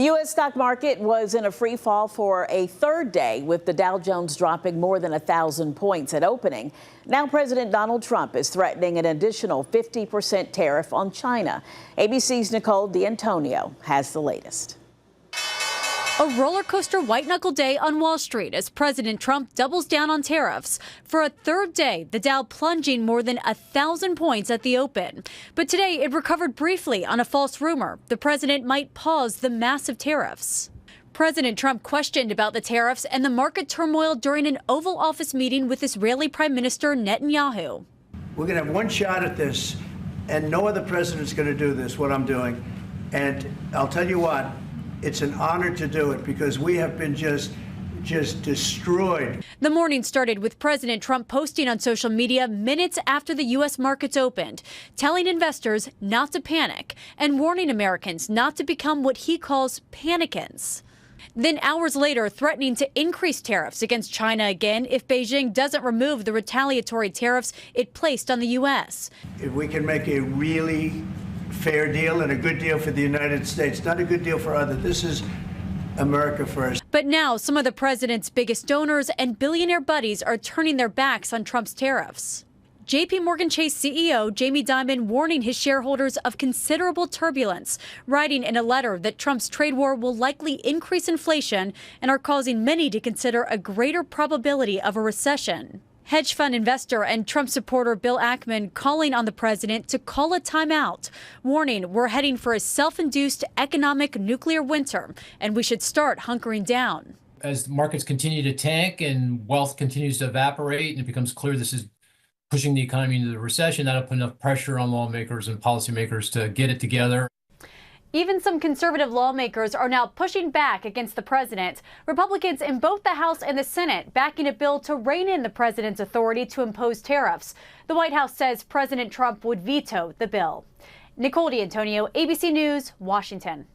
The U.S. stock market was in a free fall for a third day, with the Dow Jones dropping more than 1,000 points at opening. Now President Donald Trump is threatening an additional 50% tariff on China. ABC's Nicole D'Antonio has the latest. A roller coaster white-knuckle day on Wall Street as President Trump doubles down on tariffs. For a third day, the Dow plunging more than 1,000 points at the open. But today it recovered briefly on a false rumor the president might pause the massive tariffs. President Trump questioned about the tariffs and the market turmoil during an Oval Office meeting with Israeli Prime Minister Netanyahu. We're going to have one shot at this, and no other president's going to do this, what I'm doing. And I'll tell you what. It's an honor to do it because we have been just destroyed. The morning started with President Trump posting on social media minutes after the U.S. markets opened, telling investors not to panic and warning Americans not to become what he calls panicans. Then hours later, threatening to increase tariffs against China again if Beijing doesn't remove the retaliatory tariffs it placed on the U.S. If we can make a really fair deal and a good deal for the United States, not a good deal for others. This is America first. But now some of the president's biggest donors and billionaire buddies are turning their backs on Trump's tariffs. JP Morgan Chase CEO Jamie Dimon warning his shareholders of considerable turbulence, writing in a letter that Trump's trade war will likely increase inflation and are causing many to consider a greater probability of a recession. Hedge fund investor and Trump supporter Bill Ackman calling on the president to call a timeout, warning we're heading for a self-induced economic nuclear winter and we should start hunkering down. As markets continue to tank and wealth continues to evaporate and it becomes clear this is pushing the economy into the recession, that'll put enough pressure on lawmakers and policymakers to get it together. Even some conservative lawmakers are now pushing back against the president. Republicans in both the House and the Senate backing a bill to rein in the president's authority to impose tariffs. The White House says President Trump would veto the bill. Nicole D'Antonio, ABC News, Washington.